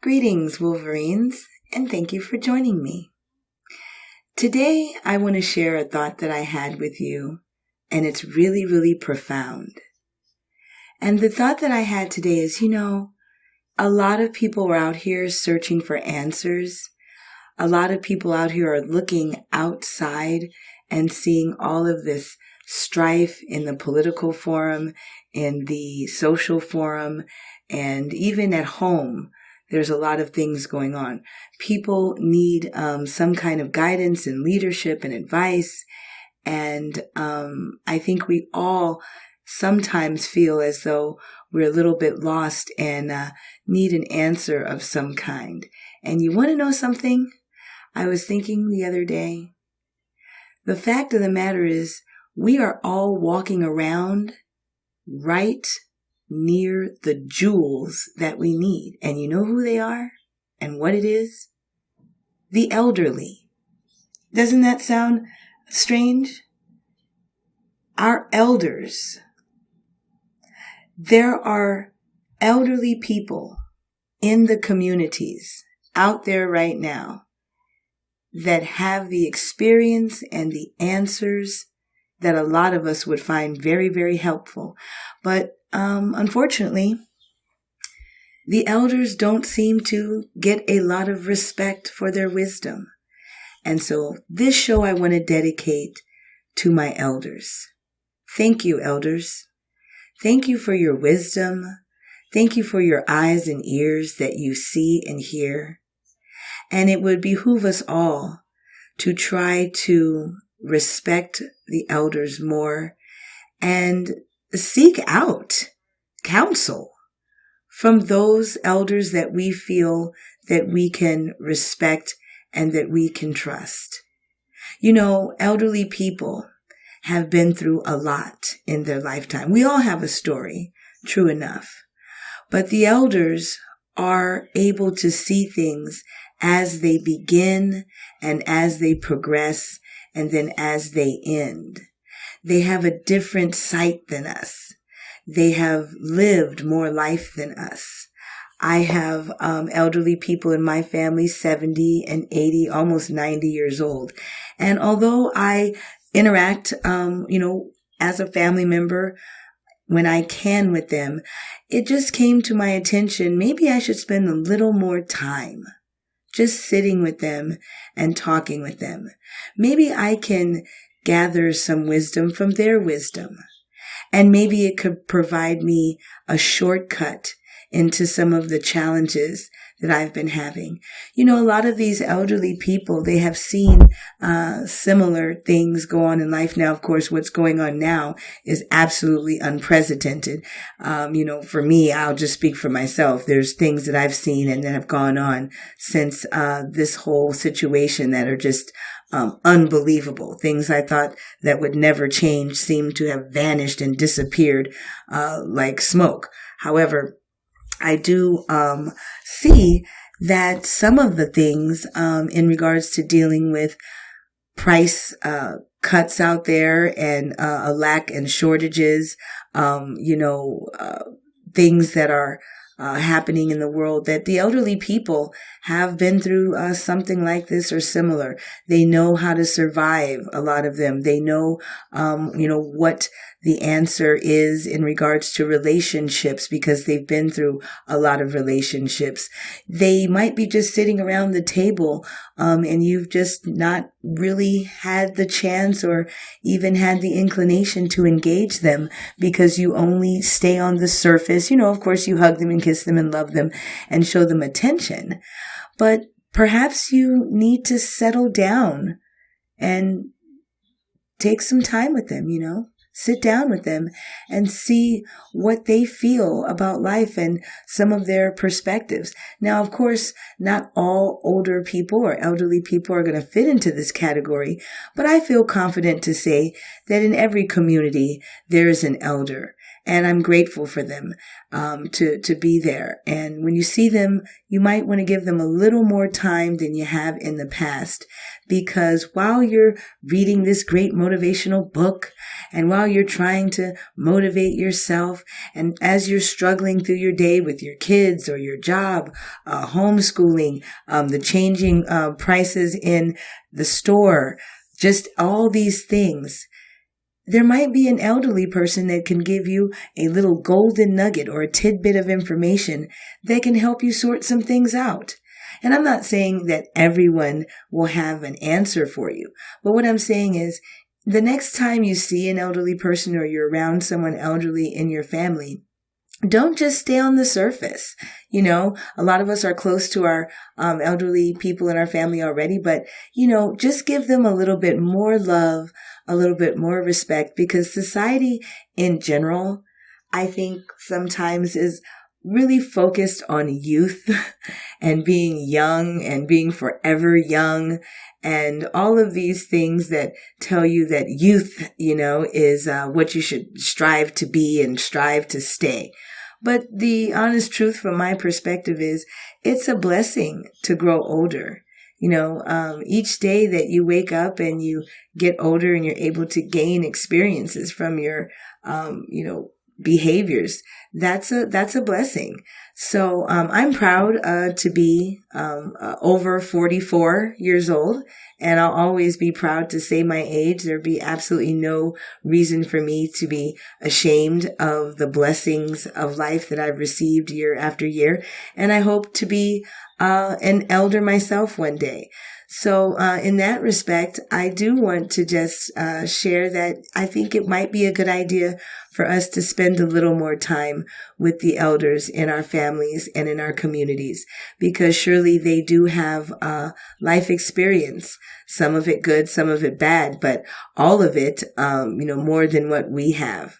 Greetings, Wolverines, and thank you for joining me. Today, I want to share a thought that I had with you, and it's really, really profound. And the thought that I had today is, a lot of people are out here searching for answers. A lot of people out here are looking outside and seeing all of this strife in the political forum, in the social forum, and even at home. There's a lot of things going on. People need some kind of guidance and leadership and advice. And I think we all sometimes feel as though we're a little bit lost and need an answer of some kind. And you want to know something? I was thinking the other day, the fact of the matter is we are all walking around right near the jewels that we need. And you know who they are and what it is? The elderly. Doesn't that sound strange? Our elders. There are elderly people in the communities out there right now that have the experience and the answers that a lot of us would find very, very helpful. But unfortunately, the elders don't seem to get a lot of respect for their wisdom. And so this show I want to dedicate to my elders. Thank you, elders. Thank you for your wisdom. Thank you for your eyes and ears that you see and hear. And it would behoove us all to try to respect the elders more and seek out counsel from those elders that we feel that we can respect and that we can trust. Elderly people have been through a lot in their lifetime. We all have a story, true enough. But the elders are able to see things as they begin and as they progress and then as they end. They have a different sight than us. They have lived more life than us. I have elderly people in my family, 70 and 80, almost 90 years old. And although I interact, as a family member, when I can with them, it just came to my attention, maybe I should spend a little more time just sitting with them and talking with them. Maybe I can gather some wisdom from their wisdom. And maybe it could provide me a shortcut into some of the challenges that I've been having. A lot of these elderly people, they have seen similar things go on in life. Now, of course, what's going on now is absolutely unprecedented. For me, I'll just speak for myself. There's things that I've seen and that have gone on since this whole situation that are just unbelievable. Things I thought that would never change seem to have vanished and disappeared like smoke. However, I do see that some of the things in regards to dealing with price cuts out there and a lack and shortages, things that are happening in the world, that the elderly people have been through something like this or similar. They know how to survive, a lot of them. They know, what the answer is in regards to relationships because they've been through a lot of relationships. They might be just sitting around the table and you've just not really had the chance or even had the inclination to engage them because you only stay on the surface. Of course, you hug them and kiss them and love them and show them attention. But perhaps you need to settle down and take some time with them, Sit down with them and see what they feel about life and some of their perspectives. Now, of course, not all older people or elderly people are going to fit into this category, but I feel confident to say that in every community, there is an elder. And I'm grateful for them, to be there. And when you see them, you might want to give them a little more time than you have in the past, because while you're reading this great motivational book, and while you're trying to motivate yourself, and as you're struggling through your day with your kids or your job, homeschooling, the changing prices in the store, just all these things, there might be an elderly person that can give you a little golden nugget or a tidbit of information that can help you sort some things out. And I'm not saying that everyone will have an answer for you, but what I'm saying is, the next time you see an elderly person or you're around someone elderly in your family, don't just stay on the surface. You know, a lot of us are close to our elderly people in our family already, but, you know, just give them a little bit more love, a little bit more respect, because society in general, I think sometimes is really focused on youth and being young and being forever young and all of these things that tell you that youth, you know, is what you should strive to be and strive to stay. But the honest truth from my perspective is it's a blessing to grow older. You know, each day that you wake up and you get older and you're able to gain experiences from your, behaviors, that's a blessing. So, I'm proud, to be, over 44 years old, and I'll always be proud to say my age. There'd be absolutely no reason for me to be ashamed of the blessings of life that I've received year after year. And I hope to be, an elder myself one day. So, in that respect, I do want to just, share that I think it might be a good idea for us to spend a little more time with the elders in our families and in our communities, because surely they do have, life experience, some of it good, some of it bad, but all of it, more than what we have.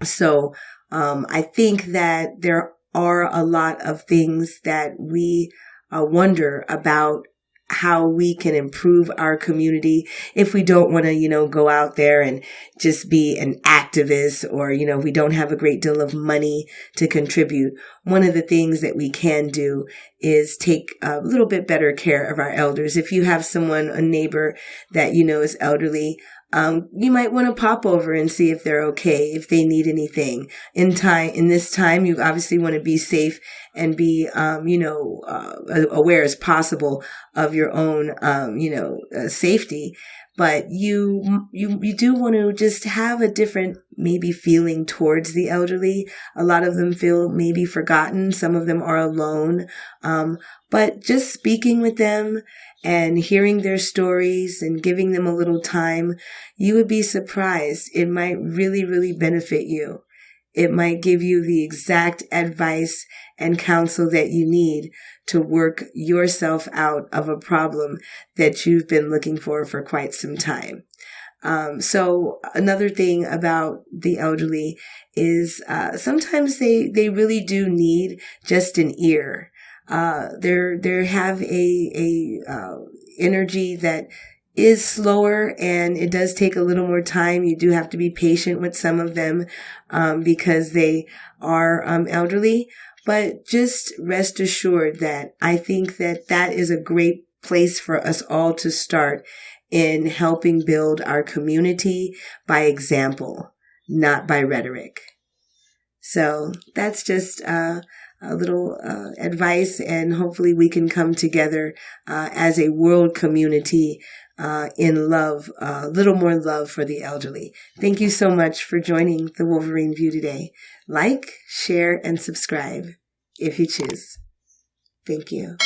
So, I think that there are a lot of things that we wonder about how we can improve our community if we don't want to, go out there and just be an activist, or, we don't have a great deal of money to contribute. One of the things that we can do is take a little bit better care of our elders. If you have someone, a neighbor that is elderly, you might want to pop over and see if they're okay, if they need anything. In this time, you obviously want to be safe and be, aware as possible of your own, safety. But you do want to just have a different maybe feeling towards the elderly. A lot of them feel maybe forgotten. Some of them are alone. But just speaking with them and hearing their stories and giving them a little time, you would be surprised. It might really, really benefit you. It might give you the exact advice and counsel that you need to work yourself out of a problem that you've been looking for quite some time. So another thing about the elderly is sometimes they really do need just an ear. They have a energy that is slower, and it does take a little more time. You do have to be patient with some of them, because they are, elderly, but just rest assured that I think that is a great place for us all to start in helping build our community by example, not by rhetoric. So that's just, a little advice, and hopefully we can come together as a world community in love, a little more love for the elderly. Thank you so much for joining the Wolverine View today. Like, share, and subscribe if you choose. Thank you.